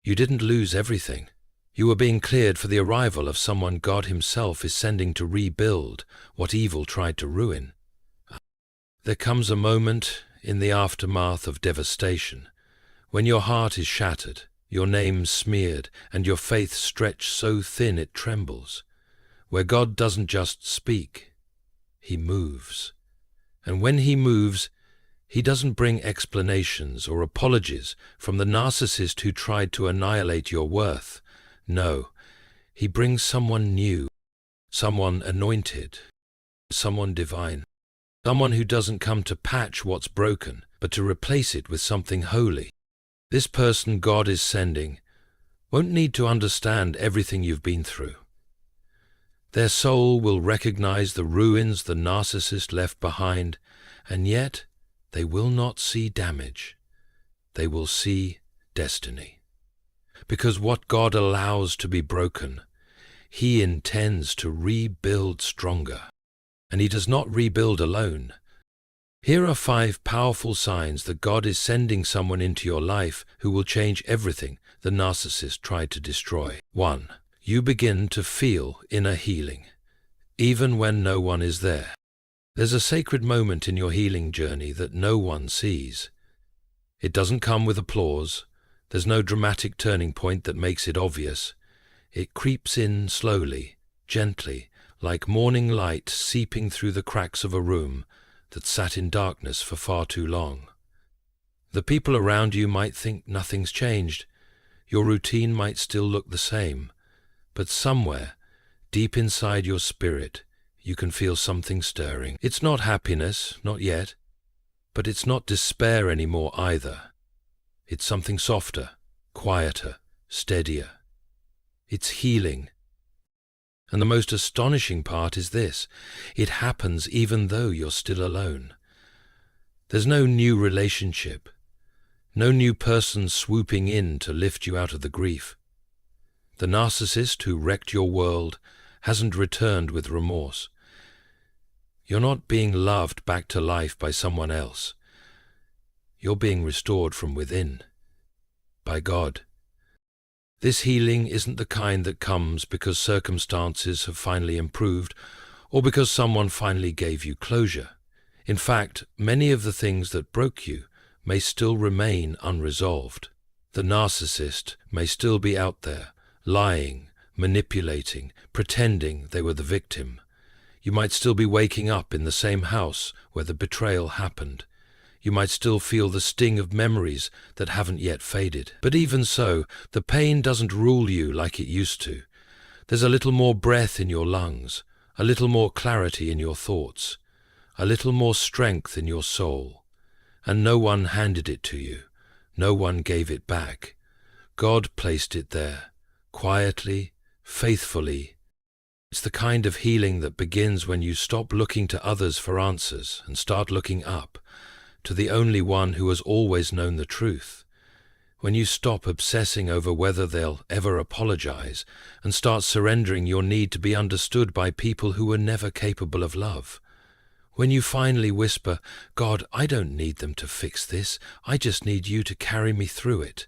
You didn't lose everything. You were being cleared for the arrival of someone God Himself is sending to rebuild what evil tried to ruin. There comes a moment in the aftermath of devastation when your heart is shattered, your name smeared, and your faith stretched so thin it trembles, where God doesn't just speak, He moves. And when He moves, He doesn't bring explanations or apologies from the narcissist who tried to annihilate your worth. No, He brings someone new, someone anointed, someone divine, someone who doesn't come to patch what's broken, but to replace it with something holy. This person God is sending won't need to understand everything you've been through. Their soul will recognize the ruins the narcissist left behind, and yet they will not see damage. They will see destiny. Because what God allows to be broken, He intends to rebuild stronger. And He does not rebuild alone. Here are 5 powerful signs that God is sending someone into your life who will change everything the narcissist tried to destroy. 1. You begin to feel inner healing, even when no one is there. There's a sacred moment in your healing journey that no one sees. It doesn't come with applause. There's no dramatic turning point that makes it obvious. It creeps in slowly, gently, like morning light seeping through the cracks of a room that sat in darkness for far too long. The people around you might think nothing's changed. Your routine might still look the same. But somewhere, deep inside your spirit, you can feel something stirring. It's not happiness, not yet. But it's not despair anymore either. It's something softer, quieter, steadier. It's healing. And the most astonishing part is this: it happens even though you're still alone. There's no new relationship, no new person swooping in to lift you out of the grief. The narcissist who wrecked your world hasn't returned with remorse. You're not being loved back to life by someone else. You're being restored from within, by God. This healing isn't the kind that comes because circumstances have finally improved or because someone finally gave you closure. In fact, many of the things that broke you may still remain unresolved. The narcissist may still be out there, lying, manipulating, pretending they were the victim. You might still be waking up in the same house where the betrayal happened. You might still feel the sting of memories that haven't yet faded. But even so, the pain doesn't rule you like it used to. There's a little more breath in your lungs, a little more clarity in your thoughts, a little more strength in your soul. And no one handed it to you. No one gave it back. God placed it there, quietly, faithfully. It's the kind of healing that begins when you stop looking to others for answers and start looking up, to the only one who has always known the truth. When you stop obsessing over whether they'll ever apologize and start surrendering your need to be understood by people who were never capable of love. When you finally whisper, God, I don't need them to fix this, I just need you to carry me through it.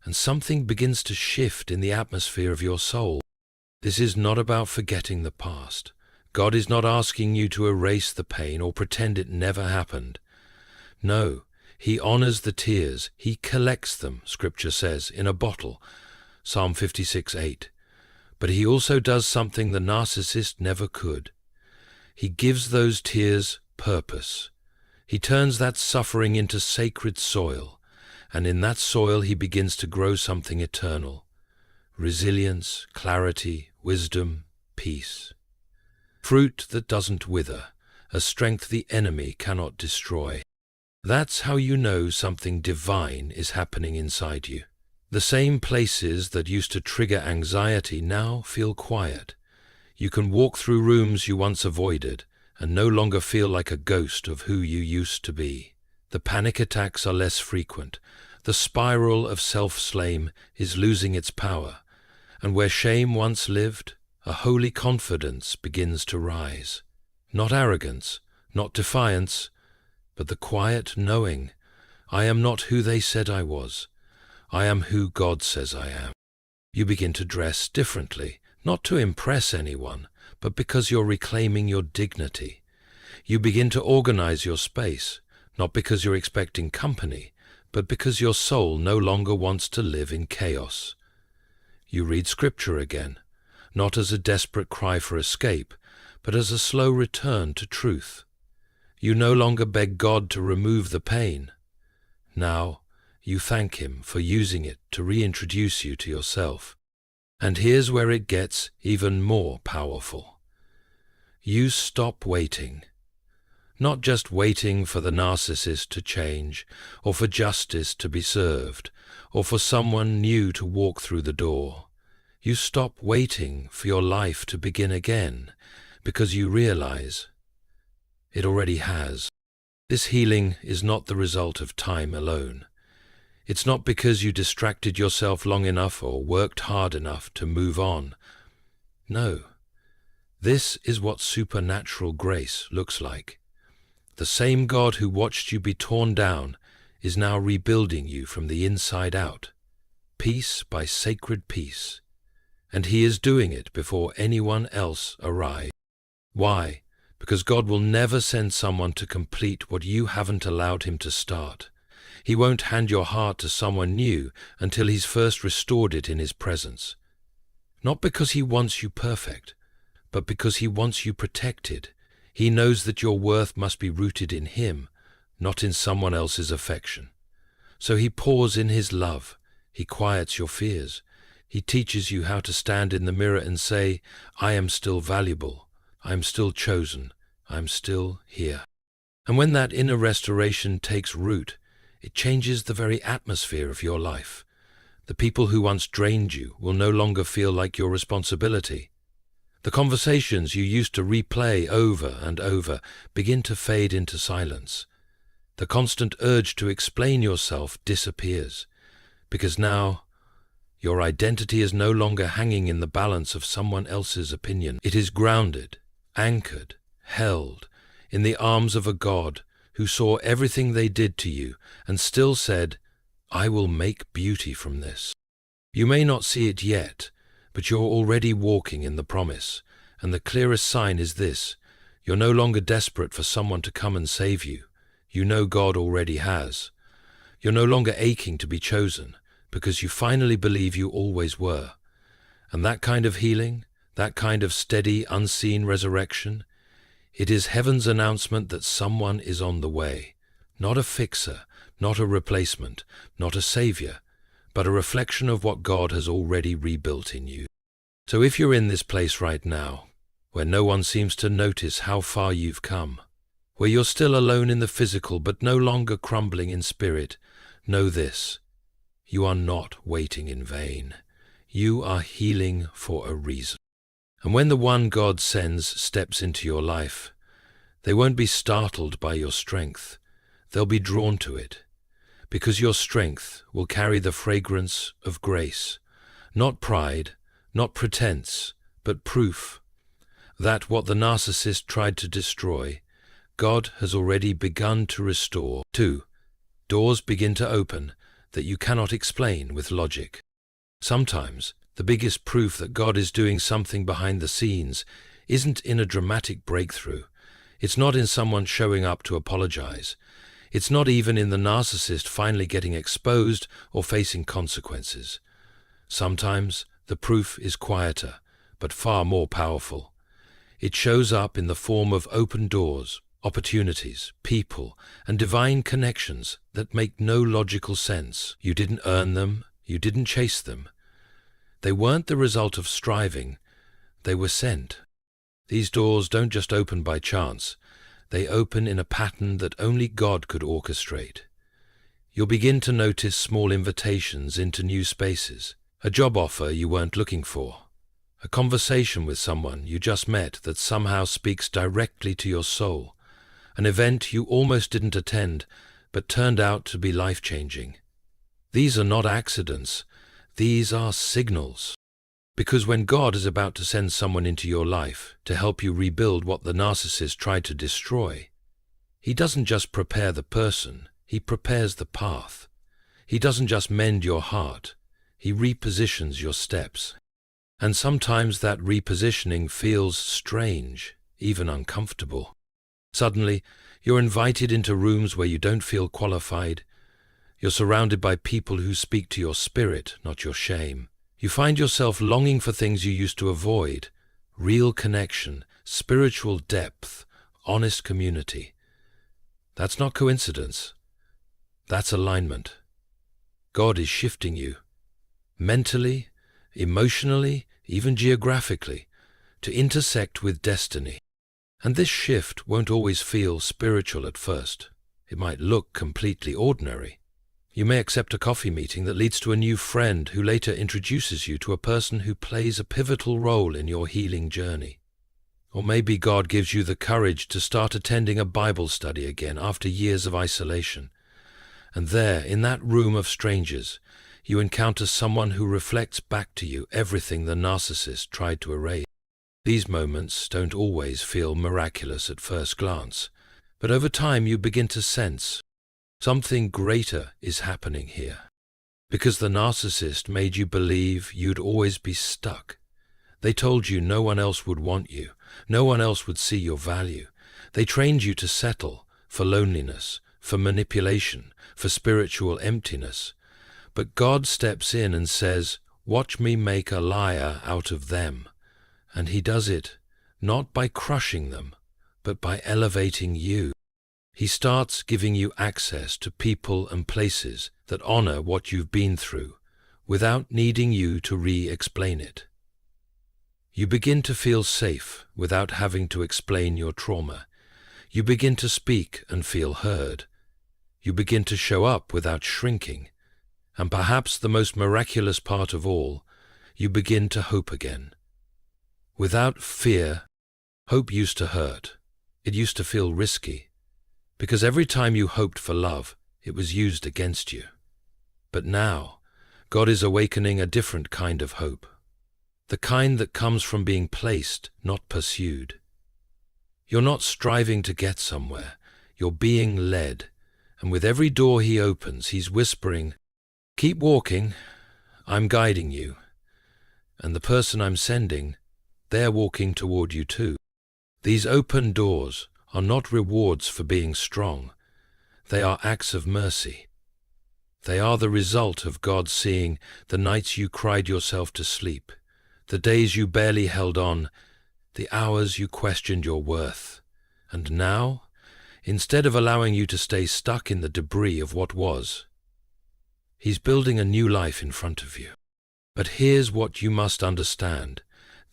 And something begins to shift in the atmosphere of your soul. This is not about forgetting the past. God is not asking you to erase the pain or pretend it never happened. No, He honors the tears. He collects them, Scripture says, in a bottle, Psalm 56:8. But He also does something the narcissist never could. He gives those tears purpose. He turns that suffering into sacred soil, and in that soil He begins to grow something eternal. Resilience, clarity, wisdom, peace. Fruit that doesn't wither, a strength the enemy cannot destroy. That's how you know something divine is happening inside you. The same places that used to trigger anxiety now feel quiet. You can walk through rooms you once avoided and no longer feel like a ghost of who you used to be. The panic attacks are less frequent. The spiral of self-blame is losing its power. And where shame once lived, a holy confidence begins to rise. Not arrogance, not defiance, but the quiet knowing, I am not who they said I was. I am who God says I am. You begin to dress differently, not to impress anyone, but because you're reclaiming your dignity. You begin to organize your space, not because you're expecting company, but because your soul no longer wants to live in chaos. You read scripture again, not as a desperate cry for escape, but as a slow return to truth. You no longer beg God to remove the pain. Now, you thank Him for using it to reintroduce you to yourself. And here's where it gets even more powerful. You stop waiting. Not just waiting for the narcissist to change, or for justice to be served, or for someone new to walk through the door. You stop waiting for your life to begin again, because you realize it already has. This healing is not the result of time alone. It's not because you distracted yourself long enough or worked hard enough to move on. No. This is what supernatural grace looks like. The same God who watched you be torn down is now rebuilding you from the inside out, piece by sacred piece. And He is doing it before anyone else arrives. Why? Because God will never send someone to complete what you haven't allowed Him to start. He won't hand your heart to someone new until He's first restored it in His presence. Not because He wants you perfect, but because He wants you protected. He knows that your worth must be rooted in Him, not in someone else's affection. So He pours in His love. He quiets your fears. He teaches you how to stand in the mirror and say, I am still valuable. I am still chosen. I am still here. And when that inner restoration takes root, it changes the very atmosphere of your life. The people who once drained you will no longer feel like your responsibility. The conversations you used to replay over and over begin to fade into silence. The constant urge to explain yourself disappears, because now your identity is no longer hanging in the balance of someone else's opinion. It is grounded, anchored, held in the arms of a God who saw everything they did to you and still said, I will make beauty from this. You may not see it yet, but you're already walking in the promise, and the clearest sign is this: you're no longer desperate for someone to come and save you. You know God already has. You're no longer aching to be chosen, because you finally believe you always were. And that kind of healing, that kind of steady, unseen resurrection, it is heaven's announcement that someone is on the way. Not a fixer, not a replacement, not a savior, but a reflection of what God has already rebuilt in you. So if you're in this place right now, where no one seems to notice how far you've come, where you're still alone in the physical but no longer crumbling in spirit, know this: you are not waiting in vain. You are healing for a reason. And when the one God sends steps into your life, they won't be startled by your strength. They'll be drawn to it, because your strength will carry the fragrance of grace, not pride, not pretense, but proof that what the narcissist tried to destroy, God has already begun to restore. 2. Doors begin to open that you cannot explain with logic. Sometimes the biggest proof that God is doing something behind the scenes isn't in a dramatic breakthrough. It's not in someone showing up to apologize. It's not even in the narcissist finally getting exposed or facing consequences. Sometimes the proof is quieter, but far more powerful. It shows up in the form of open doors, opportunities, people, and divine connections that make no logical sense. You didn't earn them, you didn't chase them. They weren't the result of striving, they were sent. These doors don't just open by chance, they open in a pattern that only God could orchestrate. You'll begin to notice small invitations into new spaces, a job offer you weren't looking for, a conversation with someone you just met that somehow speaks directly to your soul, an event you almost didn't attend but turned out to be life-changing. These are not accidents, these are signals. Because when God is about to send someone into your life to help you rebuild what the narcissist tried to destroy, He doesn't just prepare the person, He prepares the path. He doesn't just mend your heart, he repositions your steps. And sometimes that repositioning feels strange, even uncomfortable. Suddenly, you're invited into rooms where you don't feel qualified. You're surrounded by people who speak to your spirit, not your shame. You find yourself longing for things you used to avoid: real connection, spiritual depth, honest community. That's not coincidence. That's alignment. God is shifting you, mentally, emotionally, even geographically, to intersect with destiny. And this shift won't always feel spiritual at first. It might look completely ordinary. You may accept a coffee meeting that leads to a new friend who later introduces you to a person who plays a pivotal role in your healing journey. Or maybe God gives you the courage to start attending a Bible study again after years of isolation. And there, in that room of strangers, you encounter someone who reflects back to you everything the narcissist tried to erase. These moments don't always feel miraculous at first glance, but over time you begin to sense something greater is happening here. Because the narcissist made you believe you'd always be stuck. They told you no one else would want you, no one else would see your value. They trained you to settle for loneliness, for manipulation, for spiritual emptiness. But God steps in and says, "Watch me make a liar out of them." And he does it not by crushing them, but by elevating you. He starts giving you access to people and places that honor what you've been through, without needing you to re-explain it. You begin to feel safe without having to explain your trauma. You begin to speak and feel heard. You begin to show up without shrinking. And perhaps the most miraculous part of all, you begin to hope again. Without fear. Hope used to hurt. It used to feel risky. Because every time you hoped for love, it was used against you. But now, God is awakening a different kind of hope. The kind that comes from being placed, not pursued. You're not striving to get somewhere. You're being led. And with every door he opens, he's whispering, "Keep walking. I'm guiding you. And the person I'm sending, they're walking toward you too." These open doors are not rewards for being strong. They are acts of mercy. They are the result of God seeing the nights you cried yourself to sleep, the days you barely held on, the hours you questioned your worth. And now, instead of allowing you to stay stuck in the debris of what was, he's building a new life in front of you. But here's what you must understand.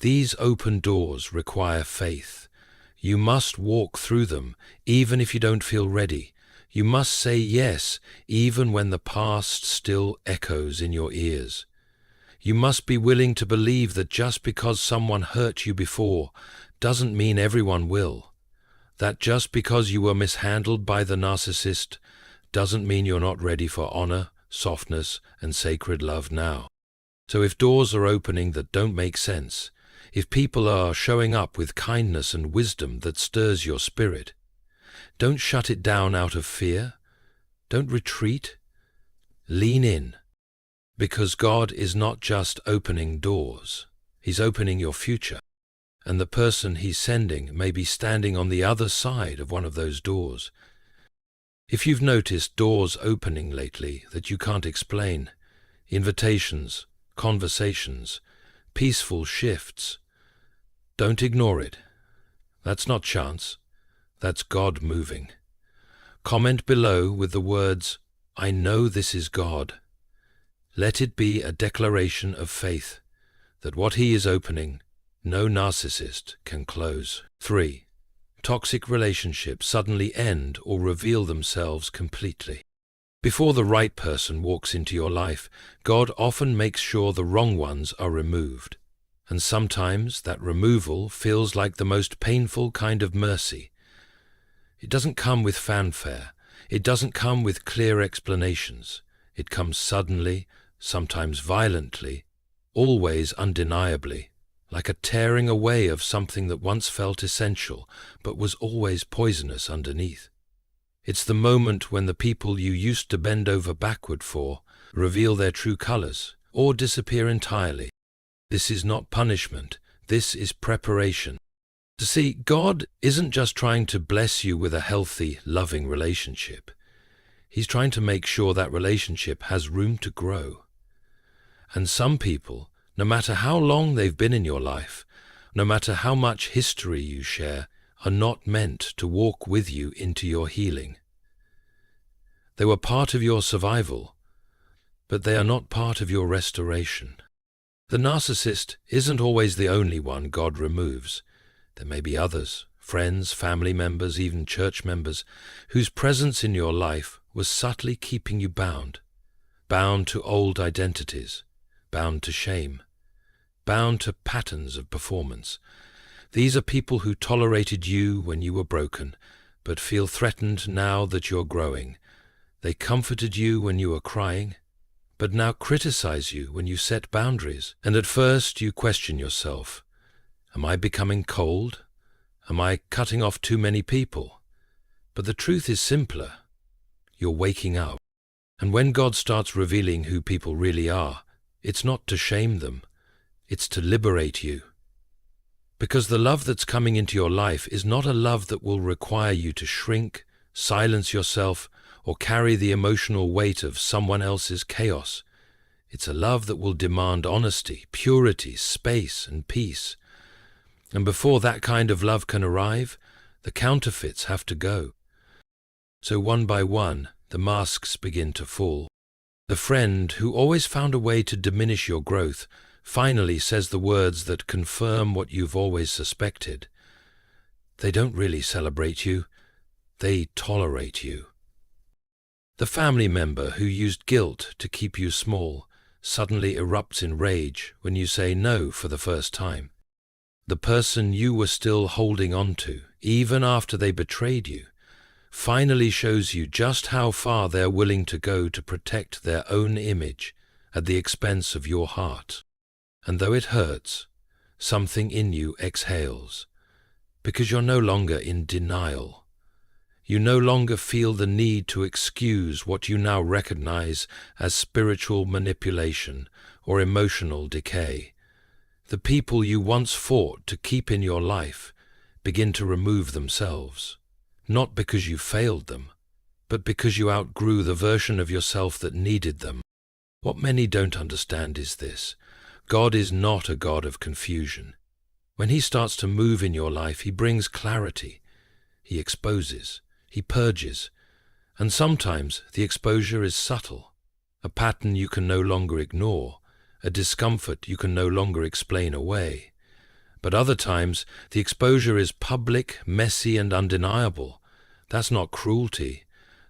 These open doors require faith. You must walk through them, even if you don't feel ready. You must say yes, even when the past still echoes in your ears. You must be willing to believe that just because someone hurt you before doesn't mean everyone will. That just because you were mishandled by the narcissist doesn't mean you're not ready for honor, softness, and sacred love now. So if doors are opening that don't make sense, if people are showing up with kindness and wisdom that stirs your spirit, don't shut it down out of fear. Don't retreat. Lean in. Because God is not just opening doors. He's opening your future. And the person he's sending may be standing on the other side of one of those doors. If you've noticed doors opening lately that you can't explain, invitations, conversations, peaceful shifts, don't ignore it. That's not chance. That's God moving. Comment below with the words, "I know this is God." Let it be a declaration of faith that what he is opening, no narcissist can close. 3. Toxic relationships suddenly end or reveal themselves completely. Before the right person walks into your life, God often makes sure the wrong ones are removed. And sometimes that removal feels like the most painful kind of mercy. It doesn't come with fanfare. It doesn't come with clear explanations. It comes suddenly, sometimes violently, always undeniably, like a tearing away of something that once felt essential, but was always poisonous underneath. It's the moment when the people you used to bend over backward for reveal their true colors, or disappear entirely. This is not punishment, this is preparation. To see, God isn't just trying to bless you with a healthy, loving relationship. He's trying to make sure that relationship has room to grow. And some people, no matter how long they've been in your life, no matter how much history you share, are not meant to walk with you into your healing. They were part of your survival, but they are not part of your restoration. The narcissist isn't always the only one God removes. There may be others, friends, family members, even church members, whose presence in your life was subtly keeping you bound to old identities, bound to shame, bound to patterns of performance. These are people who tolerated you when you were broken, but feel threatened now that you're growing. They comforted you when you were crying, but now criticize you when you set boundaries. And at first you question yourself. Am I becoming cold? Am I cutting off too many people? But the truth is simpler. You're waking up. And when God starts revealing who people really are, it's not to shame them. It's to liberate you. Because the love that's coming into your life is not a love that will require you to shrink, silence yourself, or carry the emotional weight of someone else's chaos. It's a love that will demand honesty, purity, space, and peace. And before that kind of love can arrive, the counterfeits have to go. So one by one, the masks begin to fall. The friend who always found a way to diminish your growth finally says the words that confirm what you've always suspected. They don't really celebrate you, they tolerate you. The family member who used guilt to keep you small suddenly erupts in rage when you say no for the first time. The person you were still holding on to, even after they betrayed you, finally shows you just how far they're willing to go to protect their own image at the expense of your heart. And though it hurts, something in you exhales, because you're no longer in denial. You no longer feel the need to excuse what you now recognize as spiritual manipulation or emotional decay. The people you once fought to keep in your life begin to remove themselves, not because you failed them, but because you outgrew the version of yourself that needed them. What many don't understand is this: God is not a God of confusion. When He starts to move in your life, He brings clarity. He exposes. He purges, and sometimes the exposure is subtle, a pattern you can no longer ignore, a discomfort you can no longer explain away. But other times the exposure is public, messy, and undeniable. That's not cruelty.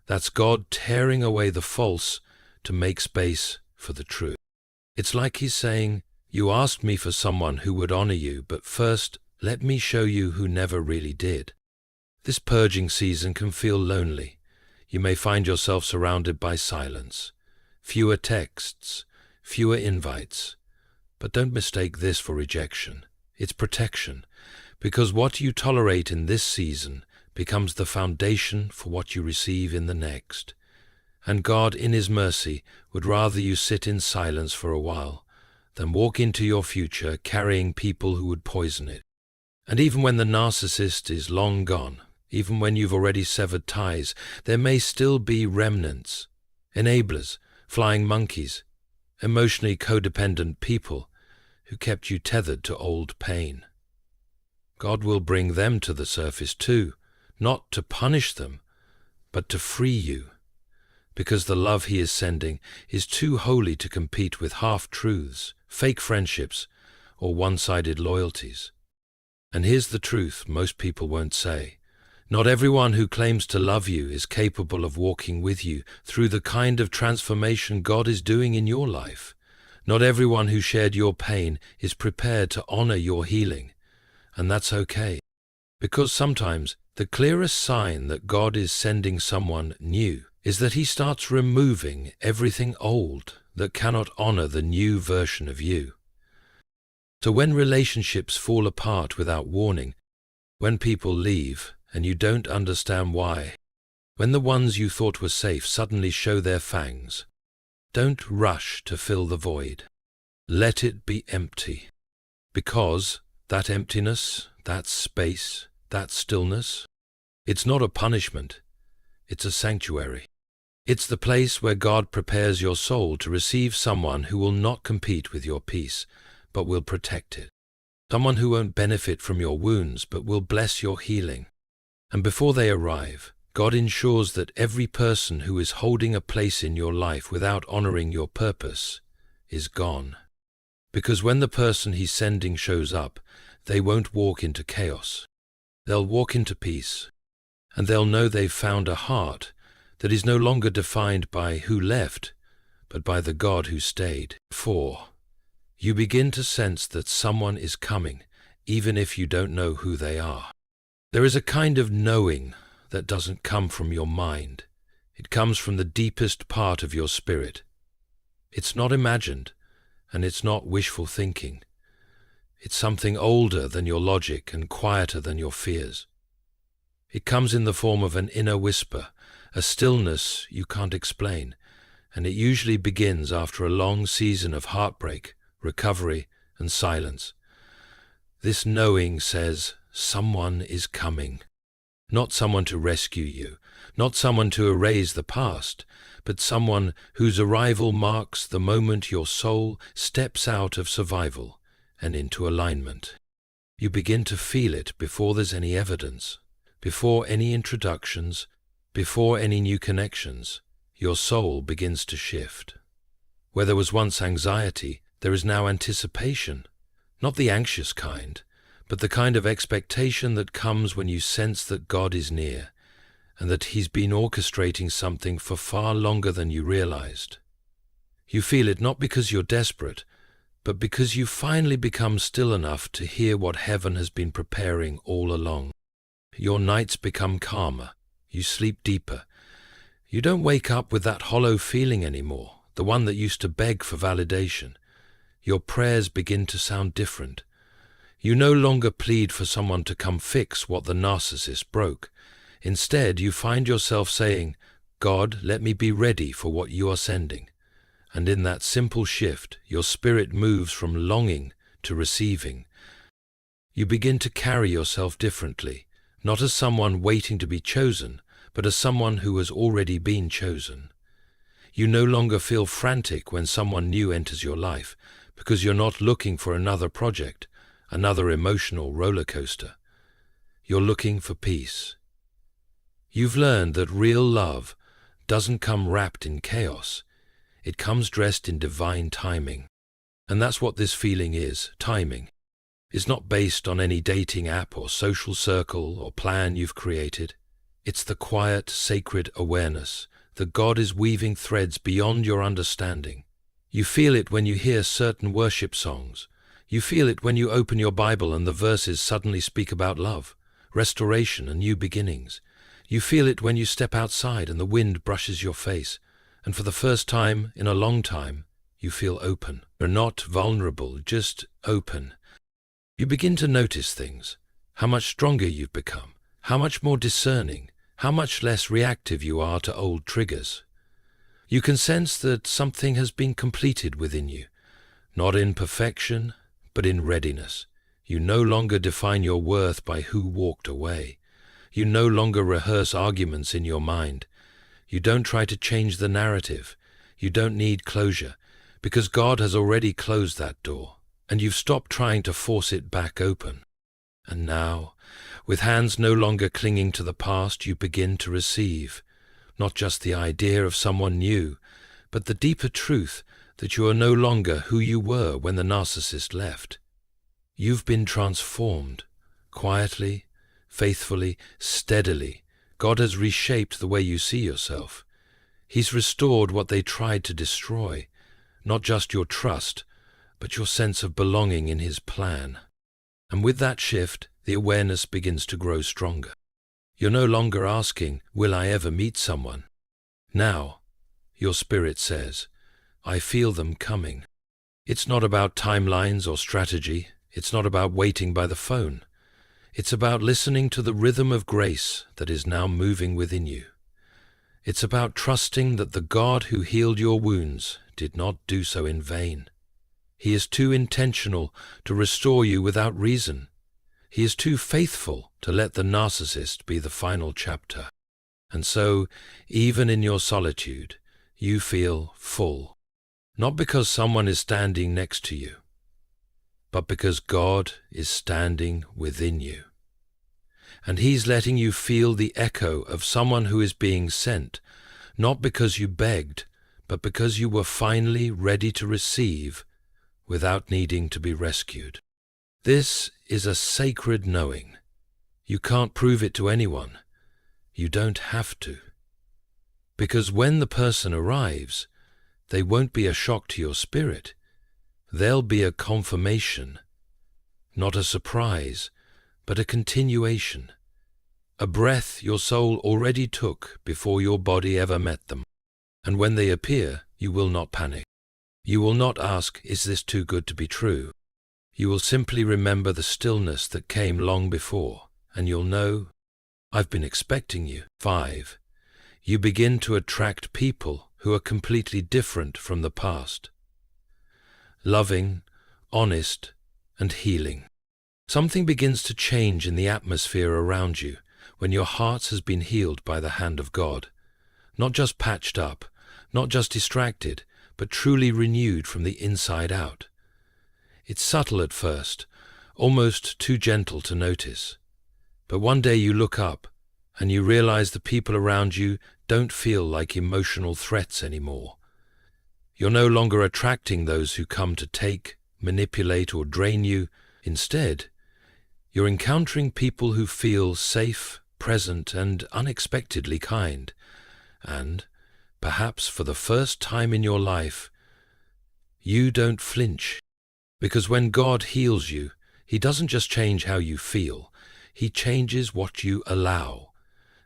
That's God tearing away the false to make space for the true. It's like He's saying, "You asked me for someone who would honor you, but first let me show you who never really did." This purging season can feel lonely. You may find yourself surrounded by silence, fewer texts, fewer invites. But don't mistake this for rejection. It's protection, because what you tolerate in this season becomes the foundation for what you receive in the next. And God, in His mercy, would rather you sit in silence for a while than walk into your future carrying people who would poison it. And even when the narcissist is long gone, even when you've already severed ties, there may still be remnants, enablers, flying monkeys, emotionally codependent people who kept you tethered to old pain. God will bring them to the surface too, not to punish them, but to free you, because the love He is sending is too holy to compete with half-truths, fake friendships, or one-sided loyalties. And here's the truth most people won't say. Not everyone who claims to love you is capable of walking with you through the kind of transformation God is doing in your life. Not everyone who shared your pain is prepared to honor your healing. And that's okay, because sometimes the clearest sign that God is sending someone new is that He starts removing everything old that cannot honor the new version of you. So when relationships fall apart without warning, when people leave and you don't understand why, when the ones you thought were safe suddenly show their fangs, Don't rush to fill the void. Let it be empty. Because that emptiness, that space, that stillness, it's not a punishment, it's a sanctuary. It's the place where God prepares your soul to receive someone who will not compete with your peace, but will protect it. Someone who won't benefit from your wounds, but will bless your healing. And before they arrive, God ensures that every person who is holding a place in your life without honoring your purpose is gone. Because when the person He's sending shows up, they won't walk into chaos. They'll walk into peace. And they'll know they've found a heart that is no longer defined by who left, but by the God who stayed. 4. You begin to sense that someone is coming, even if you don't know who they are. There is a kind of knowing that doesn't come from your mind. It comes from the deepest part of your spirit. It's not imagined, and it's not wishful thinking. It's something older than your logic and quieter than your fears. It comes in the form of an inner whisper, a stillness you can't explain, and it usually begins after a long season of heartbreak, recovery, and silence. This knowing says, someone is coming. Not someone to rescue you, not someone to erase the past, but someone whose arrival marks the moment your soul steps out of survival and into alignment. You begin to feel it before there's any evidence, before any introductions, before any new connections. Your soul begins to shift. Where there was once anxiety, there is now anticipation, not the anxious kind, but the kind of expectation that comes when you sense that God is near and that He's been orchestrating something for far longer than you realized. You feel it not because you're desperate, but because you finally become still enough to hear what heaven has been preparing all along. Your nights become calmer, you sleep deeper. You don't wake up with that hollow feeling anymore, the one that used to beg for validation. Your prayers begin to sound different. You no longer plead for someone to come fix what the narcissist broke. Instead, you find yourself saying, God, let me be ready for what you are sending. And in that simple shift, your spirit moves from longing to receiving. You begin to carry yourself differently, not as someone waiting to be chosen, but as someone who has already been chosen. You no longer feel frantic when someone new enters your life, because you're not looking for another project, another emotional roller coaster. You're looking for peace. You've learned that real love doesn't come wrapped in chaos. It comes dressed in divine timing. And that's what this feeling is, timing. It's not based on any dating app or social circle or plan you've created. It's the quiet, sacred awareness that God is weaving threads beyond your understanding. You feel it when you hear certain worship songs. You feel it when you open your Bible and the verses suddenly speak about love, restoration, and new beginnings. You feel it when you step outside and the wind brushes your face, and for the first time in a long time, you feel open. You're not vulnerable, just open. You begin to notice things, how much stronger you've become, how much more discerning, how much less reactive you are to old triggers. You can sense that something has been completed within you, not in perfection, but in readiness. You no longer define your worth by who walked away. You no longer rehearse arguments in your mind. You don't try to change the narrative. You don't need closure, because God has already closed that door, and you've stopped trying to force it back open. And now, with hands no longer clinging to the past, you begin to receive, not just the idea of someone new, but the deeper truth that you are no longer who you were when the narcissist left. You've been transformed, quietly, faithfully, steadily. God has reshaped the way you see yourself. He's restored what they tried to destroy, not just your trust, but your sense of belonging in His plan. And with that shift, the awareness begins to grow stronger. You're no longer asking, will I ever meet someone? Now, your spirit says, I feel them coming. It's not about timelines or strategy. It's not about waiting by the phone. It's about listening to the rhythm of grace that is now moving within you. It's about trusting that the God who healed your wounds did not do so in vain. He is too intentional to restore you without reason. He is too faithful to let the narcissist be the final chapter. And so, even in your solitude, you feel full. Not because someone is standing next to you, but because God is standing within you. And He's letting you feel the echo of someone who is being sent, not because you begged, but because you were finally ready to receive without needing to be rescued. This is a sacred knowing. You can't prove it to anyone. You don't have to. Because when the person arrives, they won't be a shock to your spirit. They'll be a confirmation, not a surprise, but a continuation, a breath your soul already took before your body ever met them. And when they appear, you will not panic. You will not ask, "Is this too good to be true?" You will simply remember the stillness that came long before, and you'll know, "I've been expecting you." 5. You begin to attract people who are completely different from the past. Loving, honest, and healing. Something begins to change in the atmosphere around you when your heart has been healed by the hand of God. Not just patched up, not just distracted, but truly renewed from the inside out. It's subtle at first, almost too gentle to notice. But one day you look up and you realize the people around you don't feel like emotional threats anymore. You're no longer attracting those who come to take, manipulate, or drain you. Instead, you're encountering people who feel safe, present, and unexpectedly kind. And, perhaps for the first time in your life, you don't flinch. Because when God heals you, He doesn't just change how you feel, He changes what you allow.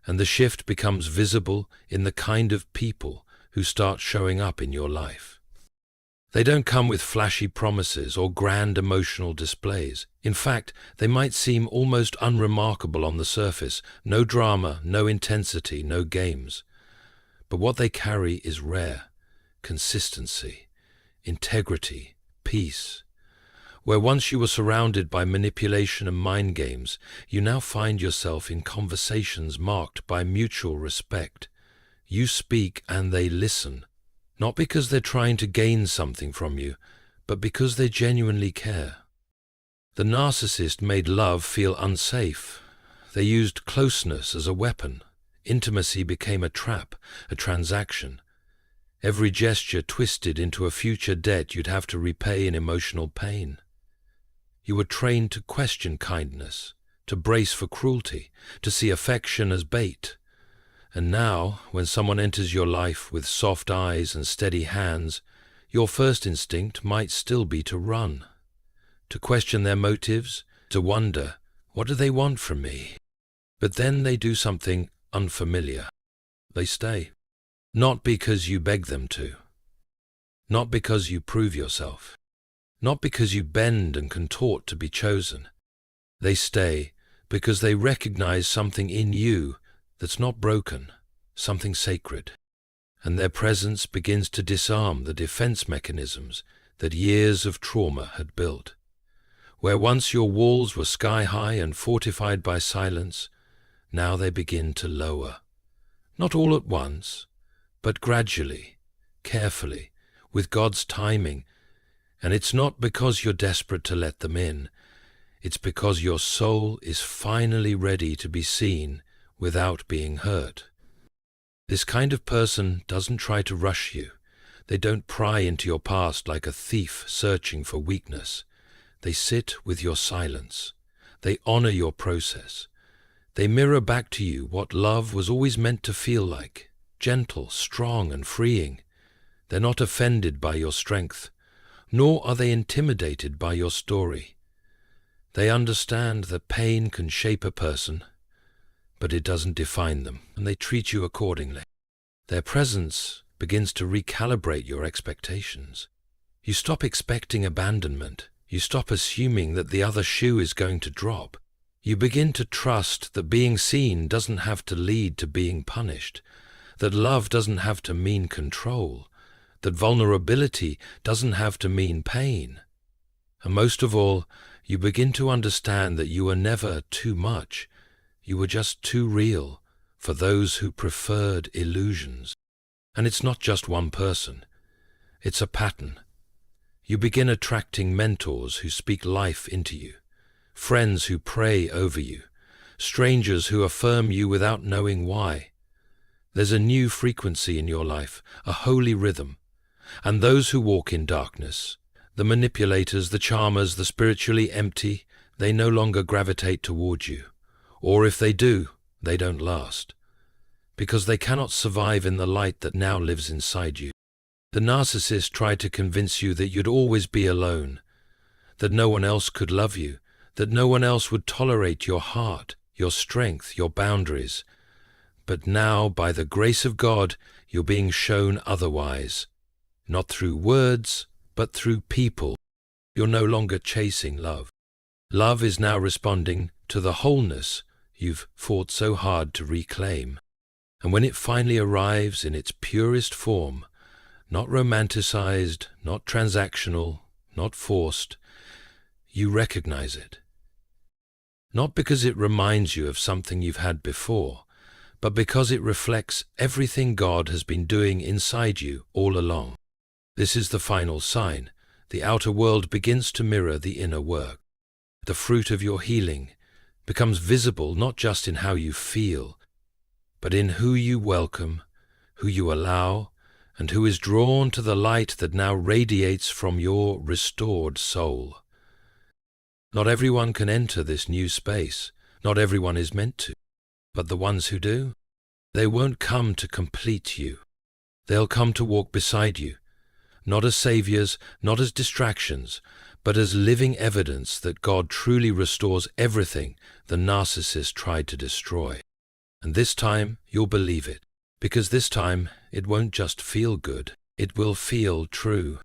And the shift becomes visible in the kind of people who start showing up in your life. They don't come with flashy promises or grand emotional displays. In fact, they might seem almost unremarkable on the surface. No drama, no intensity, no games. But what they carry is rare: consistency, integrity, peace. Where once you were surrounded by manipulation and mind games, you now find yourself in conversations marked by mutual respect. You speak and they listen, not because they're trying to gain something from you, but because they genuinely care. The narcissist made love feel unsafe. They used closeness as a weapon. Intimacy became a trap, a transaction. Every gesture twisted into a future debt you'd have to repay in emotional pain. You were trained to question kindness, to brace for cruelty, to see affection as bait. And now, when someone enters your life with soft eyes and steady hands, your first instinct might still be to run, to question their motives, to wonder, what do they want from me? But then they do something unfamiliar. They stay. Not because you beg them to. Not because you prove yourself. Not because you bend and contort to be chosen. They stay because they recognize something in you that's not broken, something sacred. And their presence begins to disarm the defense mechanisms that years of trauma had built. Where once your walls were sky-high and fortified by silence, now they begin to lower. Not all at once, but gradually, carefully, with God's timing. And it's not because you're desperate to let them in. It's because your soul is finally ready to be seen without being hurt. This kind of person doesn't try to rush you. They don't pry into your past like a thief searching for weakness. They sit with your silence. They honor your process. They mirror back to you what love was always meant to feel like: gentle, strong, and freeing. They're not offended by your strength, nor are they intimidated by your story. They understand that pain can shape a person, but it doesn't define them, and they treat you accordingly. Their presence begins to recalibrate your expectations. You stop expecting abandonment. You stop assuming that the other shoe is going to drop. You begin to trust that being seen doesn't have to lead to being punished, that love doesn't have to mean control, that vulnerability doesn't have to mean pain. And most of all, you begin to understand that you were never too much. You were just too real for those who preferred illusions. And it's not just one person. It's a pattern. You begin attracting mentors who speak life into you, friends who pray over you, strangers who affirm you without knowing why. There's a new frequency in your life, a holy rhythm. And those who walk in darkness, the manipulators, the charmers, the spiritually empty, they no longer gravitate toward you. Or if they do, they don't last. Because they cannot survive in the light that now lives inside you. The narcissist tried to convince you that you'd always be alone, that no one else could love you, that no one else would tolerate your heart, your strength, your boundaries. But now, by the grace of God, you're being shown otherwise. Not through words, but through people. You're no longer chasing love. Love is now responding to the wholeness you've fought so hard to reclaim. And when it finally arrives in its purest form, not romanticized, not transactional, not forced, you recognize it. Not because it reminds you of something you've had before, but because it reflects everything God has been doing inside you all along. This is the final sign. The outer world begins to mirror the inner work. The fruit of your healing becomes visible not just in how you feel, but in who you welcome, who you allow, and who is drawn to the light that now radiates from your restored soul. Not everyone can enter this new space. Not everyone is meant to. But the ones who do, they won't come to complete you. They'll come to walk beside you, not as saviors, not as distractions, but as living evidence that God truly restores everything the narcissist tried to destroy. And this time, you'll believe it, because this time, it won't just feel good, it will feel true.